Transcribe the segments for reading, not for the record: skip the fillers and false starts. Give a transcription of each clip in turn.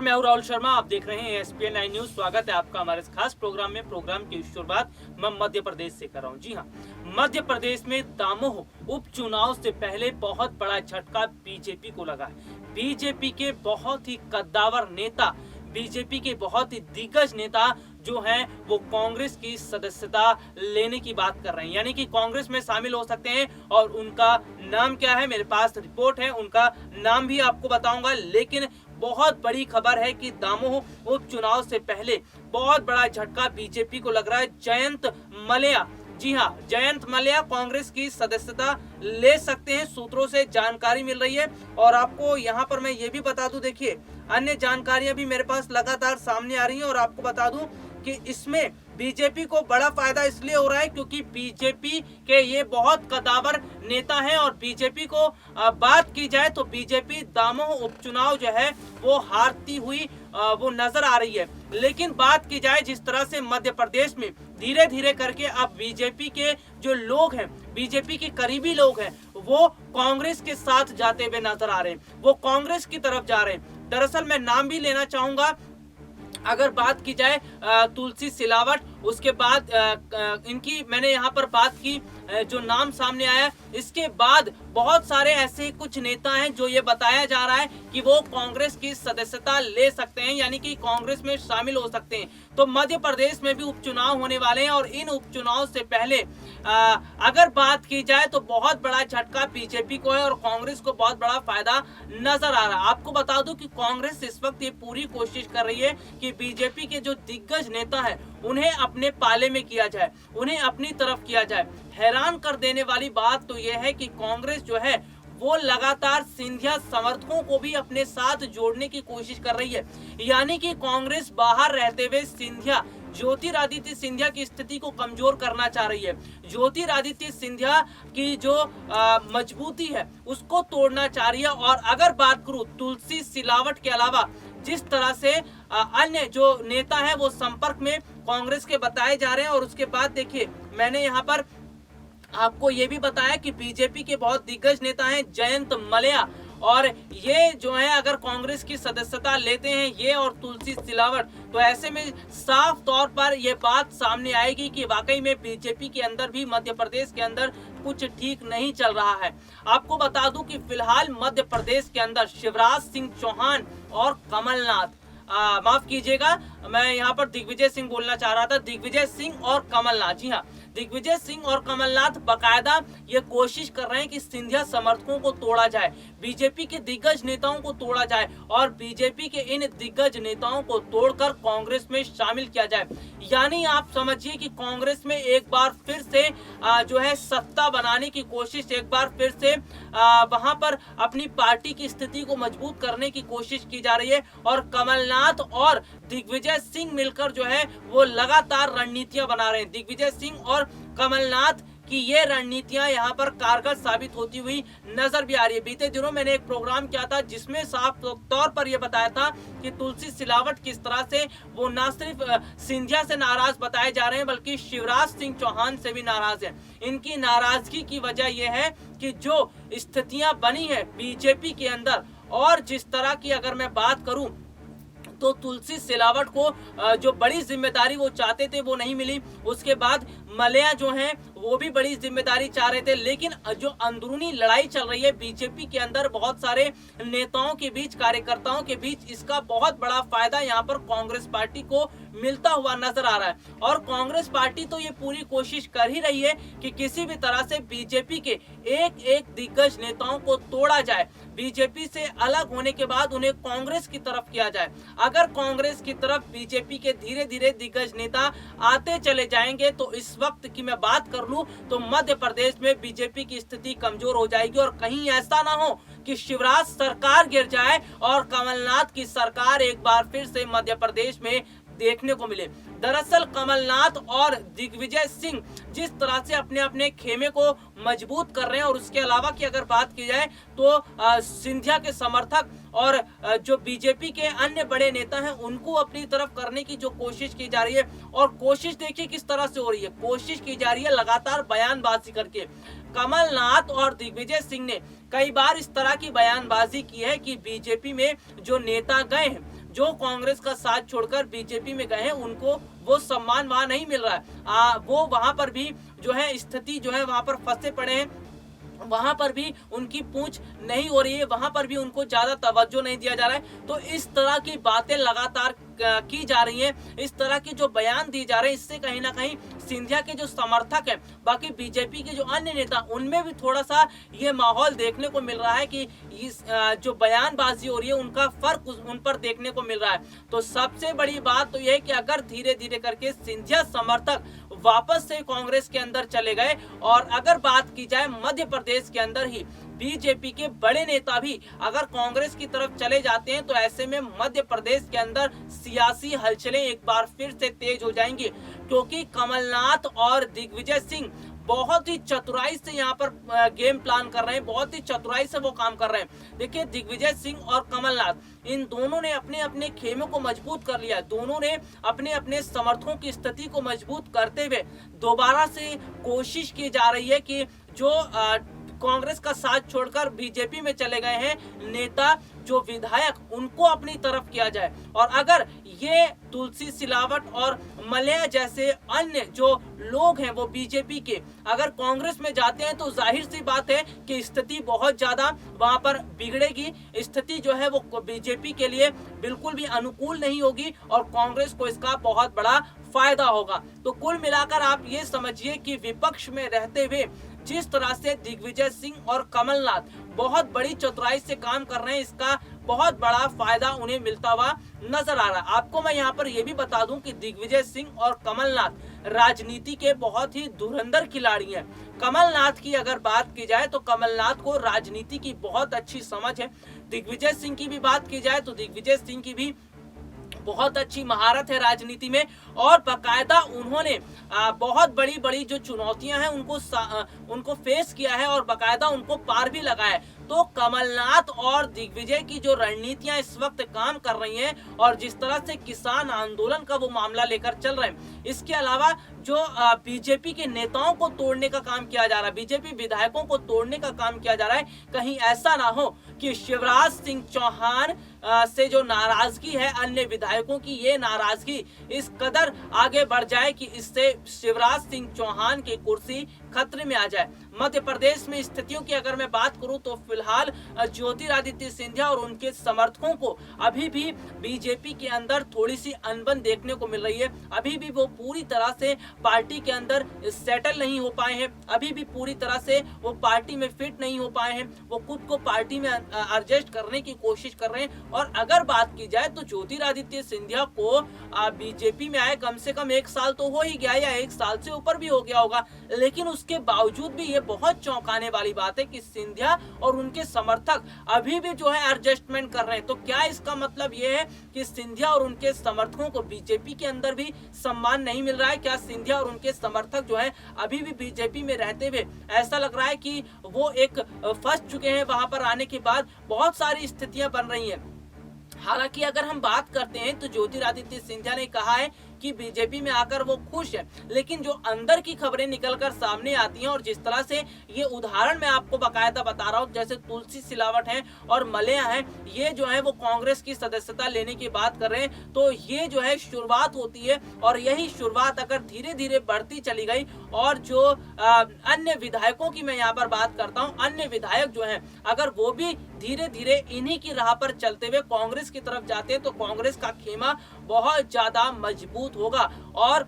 मैं हूं राहुल शर्मा। आप देख रहे हैं एसपीएन 9 न्यूज। स्वागत है आपका हमारे इस खास प्रोग्राम में। प्रोग्राम की शुरुआत मैं मध्य प्रदेश से कर रहा हूं। जी हां, मध्य प्रदेश में दामोह उपचुनाव से पहले बहुत बड़ा झटका बीजेपी को लगा है। बीजेपी के बहुत ही कद्दावर नेता, बीजेपी के बहुत ही दिग्गज नेता जो हैं वो कांग्रेस की सदस्यता लेने की बात कर रहे हैं, यानी कि कांग्रेस में शामिल हो सकते हैं। और उनका नाम क्या है, मेरे पास रिपोर्ट है, उनका नाम भी आपको बताऊंगा। लेकिन बहुत बड़ी खबर है कि दामोह उपचुनाव से पहले बहुत बड़ा झटका बीजेपी को लग रहा है। जयंत मलैया, जी हां, जयंत मलैया कांग्रेस की सदस्यता ले सकते हैं, सूत्रों से जानकारी मिल रही है। और आपको यहां पर मैं ये भी बता दूं, देखिए अन्य जानकारियां भी मेरे पास लगातार सामने आ रही हैं। और आपको बता दूं कि इसमें बीजेपी को बड़ा फायदा इसलिए हो रहा है क्योंकि बीजेपी के ये बहुत कद्दावर नेता हैं। और बीजेपी को बात की जाए तो बीजेपी दामोह उपचुनाव जो है वो हारती हुई वो नजर आ रही है। लेकिन बात की जाए जिस तरह से मध्य प्रदेश में धीरे धीरे करके अब बीजेपी के जो लोग हैं, बीजेपी के करीबी लोग हैं, वो कांग्रेस के साथ जाते हुए नजर आ रहे हैं, वो कांग्रेस की तरफ जा रहे हैं। दरअसल मैं नाम भी लेना चाहूंगा। अगर बात की जाए तुलसी सिलावट, उसके बाद इनकी मैंने यहाँ पर बात की, जो नाम सामने आया, इसके बाद बहुत सारे ऐसे कुछ नेता हैं जो ये बताया जा रहा है कि वो कांग्रेस की सदस्यता ले सकते हैं, यानी कि कांग्रेस में शामिल हो सकते हैं। तो मध्य प्रदेश में भी उपचुनाव होने वाले हैं और इन उपचुनाव से पहले अगर बात की जाए तो बहुत बड़ा झटका बीजेपी को है और कांग्रेस को बहुत बड़ा फायदा नजर आ रहा है। आपको बता दूं कि कांग्रेस इस वक्त ये पूरी कोशिश कर रही है कि बीजेपी के जो दिग्गज नेता है उन्हें अपने पाले में किया जाए, उन्हें अपनी तरफ किया जाए। हैरान कर देने वाली बात तो यह है कि कांग्रेस जो है वो लगातार सिंधिया समर्थकों को भी अपने साथ जोड़ने की कोशिश कर रही है, यानी कि कांग्रेस बाहर रहते हुए सिंधिया, ज्योतिरादित्य सिंधिया की स्थिति को कमजोर करना चाह रही है। ज्योतिरादित्य सिंधिया की जो मजबूती है उसको तोड़ना चाह रही है। और अगर बात करूं तुलसी सिलावट के अलावा जिस तरह से अन्य जो नेता है वो संपर्क में कांग्रेस के बताए जा रहे हैं। और उसके बाद देखिए मैंने यहाँ पर आपको ये भी बताया कि बीजेपी के बहुत दिग्गज नेता हैं जयंत मलैया, और ये जो है अगर कांग्रेस की सदस्यता लेते हैं ये और तुलसी सिलावट, तो ऐसे में साफ तौर पर ये बात सामने आएगी कि वाकई में बीजेपी के अंदर भी, मध्य प्रदेश के अंदर कुछ ठीक नहीं चल रहा है। आपको बता दूं कि फिलहाल मध्य प्रदेश के अंदर शिवराज सिंह चौहान और कमलनाथ, माफ कीजिएगा मैं यहाँ पर दिग्विजय सिंह बोलना चाह रहा था, दिग्विजय सिंह और कमलनाथ, जी हाँ, दिग्विजय सिंह और कमलनाथ बकायदा ये कोशिश कर रहे हैं कि सिंधिया समर्थकों को तोड़ा जाए, बीजेपी के दिग्गज नेताओं को तोड़ा जाए और बीजेपी के इन दिग्गज नेताओं को तोड़कर कांग्रेस में शामिल किया जाए। यानी आप समझिए कि कांग्रेस में एक बार फिर से जो है सत्ता बनाने की कोशिश, एक बार फिर से वहां पर अपनी पार्टी की स्थिति को मजबूत करने की कोशिश की जा रही है। और कमलनाथ और दिग्विजय सिंह मिलकर जो है वो लगातार रणनीतियां बना रहे हैं। दिग्विजय सिंह और कमलनाथ की ये रणनीतियां यहाँ पर कारगर साबित होती हुई नजर भी आ रही है। बीते दिनों मैंने एक प्रोग्राम किया था जिसमें साफ तौर पर यह बताया था कि तुलसी सिलावट किस तरह से वो न सिर्फ सिंधिया से नाराज बताए जा रहे हैं बल्कि शिवराज सिंह चौहान से भी नाराज हैं। इनकी नाराजगी की वजह यह है कि जो स्थितियां बनी है बीजेपी के अंदर, और जिस तरह की अगर मैं बात करूं तो तुलसी सिलावट को जो बड़ी जिम्मेदारी वो चाहते थे वो नहीं मिली। उसके बाद मलैया जो हैं वो भी बड़ी जिम्मेदारी चाह रहे थे। लेकिन जो अंदरूनी लड़ाई चल रही है बीजेपी के अंदर बहुत सारे नेताओं के बीच, कार्यकर्ताओं के बीच, इसका बहुत बड़ा फायदा यहाँ पर कांग्रेस पार्टी को मिलता हुआ नजर आ रहा है। और कांग्रेस पार्टी तो ये पूरी कोशिश कर ही रही है कि किसी भी तरह से बीजेपी के एक एक दिग्गज नेताओं को तोड़ा जाए, बीजेपी से अलग होने के बाद उन्हें कांग्रेस की तरफ किया जाए। अगर कांग्रेस की तरफ बीजेपी के धीरे धीरे दिग्गज नेता आते चले जाएंगे तो इस वक्त की मैं बात कर लूं तो मध्य प्रदेश में बीजेपी की स्थिति कमजोर हो जाएगी। और कहीं ऐसा ना हो कि शिवराज सरकार गिर जाए और कमलनाथ की सरकार एक बार फिर से मध्य प्रदेश में देखने को मिले। दरअसल कमलनाथ और दिग्विजय सिंह जिस तरह से अपने अपने खेमे को मजबूत कर रहे हैं, और उसके अलावा की अगर बात की जाए तो सिंधिया के समर्थक और जो बीजेपी के अन्य बड़े नेता हैं उनको अपनी तरफ करने की जो कोशिश की जा रही है, और कोशिश देखिए किस तरह से हो रही है, कोशिश की जा रही है लगातार बयानबाजी करके। कमलनाथ और दिग्विजय सिंह ने कई बार इस तरह की बयानबाजी की है कि बीजेपी में जो नेता गए हैं, जो कांग्रेस का साथ छोड़कर बीजेपी में गए हैं उनको वो सम्मान वहां नहीं मिल रहा है। वो वहां पर भी जो है स्थिति जो है वहां पर फंसे पड़े हैं, वहां पर भी उनकी पूछ नहीं हो रही है, वहां पर भी उनको ज्यादा तवज्जो नहीं दिया जा रहा है। तो इस तरह की बातें लगातार की जा रही हैं, इस तरह के जो बयान दिए जा रहे हैं, इससे कहीं ना कहीं सिंधिया के जो समर्थक हैं, बाकी बीजेपी के जो अन्य नेता, उनमें भी थोड़ा सा ये माहौल देखने को मिल रहा है कि इस जो बयानबाजी हो रही है उनका फर्क उन पर देखने को मिल रहा है। तो सबसे बड़ी बात तो यह है कि अगर धीरे धीरे करके सिंधिया समर्थक वापस से कांग्रेस के अंदर चले गए, और अगर बात की जाए मध्य प्रदेश के अंदर ही बीजेपी के बड़े नेता भी अगर कांग्रेस की तरफ चले जाते हैं, तो ऐसे में मध्य प्रदेश के अंदर सियासी हलचलें एक बार फिर से तेज हो जाएंगी, क्योंकि कमलनाथ और दिग्विजय सिंह बहुत ही चतुराई से यहाँ पर गेम प्लान कर रहे हैं, बहुत ही चतुराई से वो काम कर रहे हैं। देखिए, दिग्विजय सिंह और कमलनाथ, इन दोनों ने अपने अपने खेमे को मजबूत कर लिया, दोनों ने अपने अपने समर्थकों की स्थिति को मजबूत करते हुए दोबारा से कोशिश की जा रही है कि जो कांग्रेस का साथ छोड़कर बीजेपी में चले गए हैं नेता, जो विधायक, उनको अपनी तरफ किया जाए। और अगर ये तुलसी सिलावट और मलया जैसे अन्य जो लोग हैं वो बीजेपी के अगर कांग्रेस में जाते हैं, तो जाहिर सी बात है कि स्थिति बहुत ज्यादा वहां पर बिगड़ेगी, स्थिति जो है वो बीजेपी के लिए बिल्कुल भी अनुकूल नहीं होगी और कांग्रेस को इसका बहुत बड़ा फायदा होगा। तो कुल मिलाकर आप ये समझिए कि विपक्ष में रहते हुए जिस तरह से दिग्विजय सिंह और कमलनाथ बहुत बड़ी चतुराई से काम कर रहे हैं, इसका बहुत बड़ा फायदा उन्हें मिलता हुआ नजर आ रहा है। आपको मैं यहाँ पर यह भी बता दूं कि दिग्विजय सिंह और कमलनाथ राजनीति के बहुत ही धुरंधर खिलाड़ी हैं। कमलनाथ की अगर बात की जाए तो कमलनाथ को राजनीति की बहुत अच्छी समझ है। दिग्विजय सिंह की भी बात की जाए तो दिग्विजय सिंह की भी बहुत अच्छी महारत है राजनीति में, और बाकायदा उन्होंने बहुत बड़ी बड़ी जो चुनौतियां हैं उनको फेस किया है और बाकायदा उनको पार भी लगाया है। तो कमलनाथ और दिग्विजय की जो रणनीतियां इस वक्त काम कर रही हैं और जिस तरह से किसान आंदोलन का वो मामला लेकर चल रहे हैं, इसके अलावा जो बीजेपी के नेताओं को तोड़ने का काम किया जा रहा है, बीजेपी विधायकों को तोड़ने का काम किया जा रहा है, कहीं ऐसा ना हो कि शिवराज सिंह चौहान से जो नाराजगी है अन्य विधायकों की, ये नाराजगी इस कदर आगे बढ़ जाए कि इससे शिवराज सिंह चौहान की कुर्सी खतरे में आ जाए। मध्य प्रदेश में स्थितियों की अगर मैं बात करूं तो फिलहाल ज्योतिरादित्य सिंधिया और उनके समर्थकों को अभी भी बीजेपी के अंदर थोड़ी सी अनबन देखने को मिल रही है। अभी भी वो पूरी तरह से पार्टी के अंदर सेटल नहीं हो पाए हैं, अभी भी पूरी तरह से वो पार्टी में फिट नहीं हो पाए हैं, वो खुद को पार्टी में एडजस्ट करने की कोशिश कर रहे हैं। और अगर बात की जाए तो ज्योतिरादित्य सिंधिया को बीजेपी में आए कम से कम 1 साल तो हो ही गया, या 1 साल से ऊपर भी हो गया होगा, लेकिन उसके बावजूद भी ये बहुत चौंकाने वाली बात है कि सिंधिया और उनके समर्थक अभी भी जो है एडजस्टमेंट कर रहे हैं। तो क्या इसका मतलब ये है कि सिंधिया और उनके समर्थकों को बीजेपी के अंदर भी सम्मान नहीं मिल रहा है? क्या सिंधिया और उनके समर्थक जो है अभी भी बीजेपी में रहते हुए ऐसा लग रहा है कि वो एक फंस चुके हैं? वहां पर आने के बाद बहुत सारी स्थितियां बन रही हैं। हालांकि अगर हम बात करते हैं तो ज्योतिरादित्य सिंधिया ने कहा है कि बीजेपी में आकर वो खुश है, लेकिन जो अंदर की खबरें निकलकर सामने आती हैं और जिस तरह से ये उदाहरण मैं आपको बाकायदा बता रहा हूँ, जैसे तुलसी सिलावट है और मलया है, ये जो है वो कांग्रेस की सदस्यता लेने की बात कर रहे हैं। तो ये जो है शुरुआत होती है और यही शुरुआत अगर धीरे धीरे बढ़ती चली गई और जो अन्य विधायकों की मैं यहाँ पर बात करता हूँ, अन्य विधायक जो है अगर वो भी धीरे धीरे इन्हीं की राह पर चलते हुए कांग्रेस की तरफ जाते हैं, तो कांग्रेस का खेमा बहुत ज्यादा मजबूत होगा। और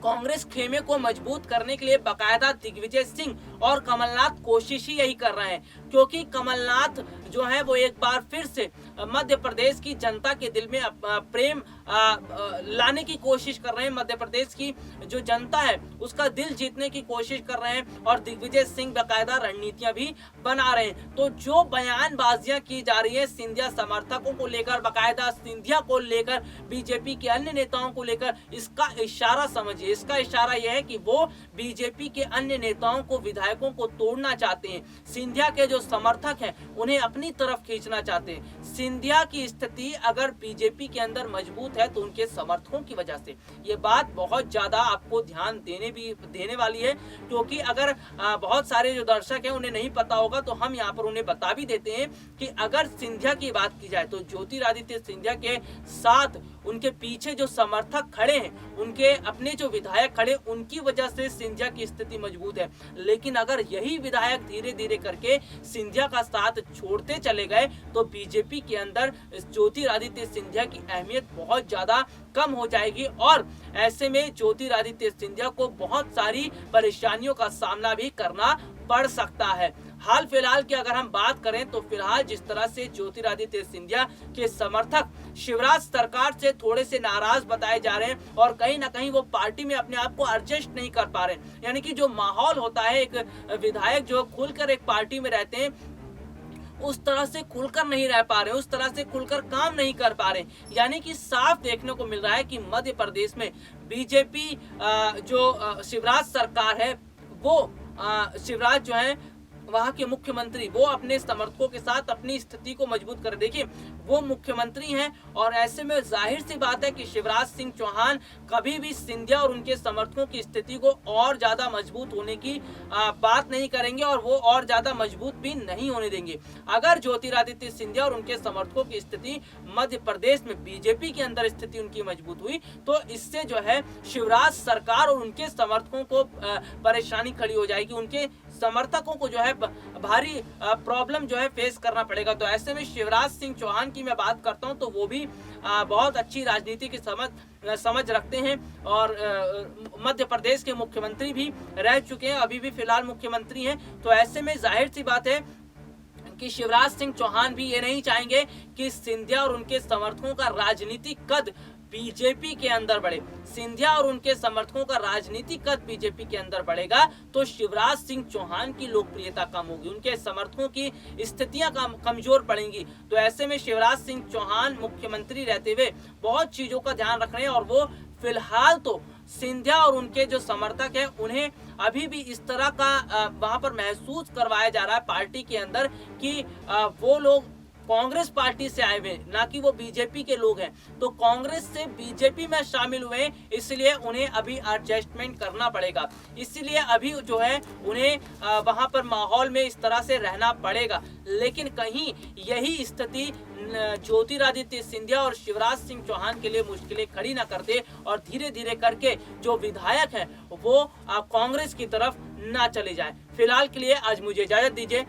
कांग्रेस खेमे को मजबूत करने के लिए बाकायदा दिग्विजय सिंह और कमलनाथ कोशिश ही यही कर रहे हैं, क्योंकि कमलनाथ जो है वो एक बार फिर से मध्य प्रदेश की जनता के दिल में प्रेम लाने की कोशिश कर रहे हैं। मध्य प्रदेश की जो जनता है उसका दिल जीतने की कोशिश कर रहे हैं और दिग्विजय सिंह बाकायदा रणनीतियां भी बना रहे हैं। तो जो बयानबाजियां की जा रही है सिंधिया समर्थकों को लेकर, बाकायदा सिंधिया को लेकर, बीजेपी के अन्य नेताओं को लेकर, इसका इशारा समझिए, इसका इशारा यह है कि वो बीजेपी के अन्य नेताओं को, विधायकों को तोड़ना चाहते हैं। सिंधिया के जो समर्थक हैं उन्हें अपनी तरफ खींचना चाहते हैं। सिंधिया की स्थिति अगर बीजेपी के अंदर मजबूत है तो उनके समर्थकों की वजह से। ये बात बहुत ज्यादा आपको ध्यान देने वाली है, क्योंकि अगर बहुत सारे जो दर्शक हैं उन्हें नहीं पता होगा तो हम यहाँ पर उन्हें बता भी देते हैं कि अगर सिंधिया की बात की जाए तो ज्योतिरादित्य सिंधिया के साथ उनके पीछे जो समर्थक खड़े हैं, उनके अपने जो विधायक खड़े, उनकी वजह से सिंधिया की स्थिति मजबूत है। लेकिन अगर यही विधायक धीरे धीरे करके सिंधिया का साथ छोड़ते चले गए तो बीजेपी के अंदर ज्योतिरादित्य सिंधिया की अहमियत बहुत ज्यादा कम हो जाएगी और ऐसे में ज्योतिरादित्य सिंधिया को बहुत सारी परेशानियों का सामना भी करना पड़ सकता है। हाल फिलहाल की अगर हम बात करें तो फिलहाल जिस तरह से ज्योतिरादित्य सिंधिया के समर्थक शिवराज सरकार से थोड़े से नाराज बताए जा रहे हैं और कहीं ना कहीं वो पार्टी में अपने आप को एडजस्ट नहीं कर पा रहे हैं। यानी कि जो माहौल होता है, एक विधायक जो खुलकर एक पार्टी में रहते हैं उस तरह से खुलकर नहीं रह पा रहे, उस तरह से खुलकर काम नहीं कर पा रहे। यानी कि साफ देखने को मिल रहा है कि मध्य प्रदेश में बीजेपी जो शिवराज सरकार है वो शिवराज जो है वहां के मुख्यमंत्री वो अपने समर्थकों के साथ अपनी स्थिति को मजबूत कर, देखिए वो मुख्यमंत्री हैं और ऐसे में जाहिर सी बात है कि शिवराज सिंह चौहान कभी भी सिंधिया और उनके समर्थकों की स्थिति को और ज्यादा मजबूत होने की बात नहीं करेंगे और वो और ज्यादा मजबूत भी नहीं होने देंगे। अगर ज्योतिरादित्य सिंधिया और उनके समर्थकों की स्थिति मध्य प्रदेश में बीजेपी के अंदर स्थिति उनकी मजबूत हुई तो इससे जो है शिवराज सरकार और उनके समर्थकों को परेशानी खड़ी हो जाएगी, उनके समर्थकों को जो है भारी प्रॉब्लम जो है फेस करना पड़ेगा। तो ऐसे में शिवराज सिंह चौहान की मैं बात करता हूं तो वो भी बहुत अच्छी राजनीति की समझ रखते हैं और मध्य प्रदेश के मुख्यमंत्री भी रह चुके हैं, अभी भी फिलहाल मुख्यमंत्री हैं। तो ऐसे में जाहिर सी बात है कि शिवराज सिंह चौहान भी ये नहीं चाहेंगे कि सिंधिया और उनके समर्थकों का राजनीतिक कद बीजेपी के अंदर बढ़े। सिंधिया और उनके समर्थकों का राजनीतिक कद बीजेपी के अंदर बढ़ेगा तो शिवराज सिंह चौहान की लोकप्रियता कम होगी, उनके समर्थकों की स्थितियां कमजोर पड़ेंगी। तो ऐसे में शिवराज सिंह चौहान मुख्यमंत्री रहते हुए बहुत चीजों का ध्यान रख रहे हैं और वो फिलहाल तो सिंधिया और उनके जो समर्थक हैं उन्हें अभी भी इस तरह का वहां पर महसूस करवाया जा रहा है पार्टी के अंदर कि वो लोग कांग्रेस पार्टी से आए हुए, ना कि वो बीजेपी के लोग हैं। तो कांग्रेस से बीजेपी में शामिल हुए इसलिए उन्हें अभी एडजस्टमेंट करना पड़ेगा, इसलिए अभी जो है उन्हें वहां पर माहौल में इस तरह से रहना पड़ेगा। लेकिन कहीं यही स्थिति ज्योतिरादित्य सिंधिया और शिवराज सिंह चौहान के लिए मुश्किलें खड़ी ना कर दे और धीरे धीरे करके जो विधायक हैं वो कांग्रेस की तरफ ना चले जाए। फिलहाल के लिए आज मुझे इजाजत दीजिए।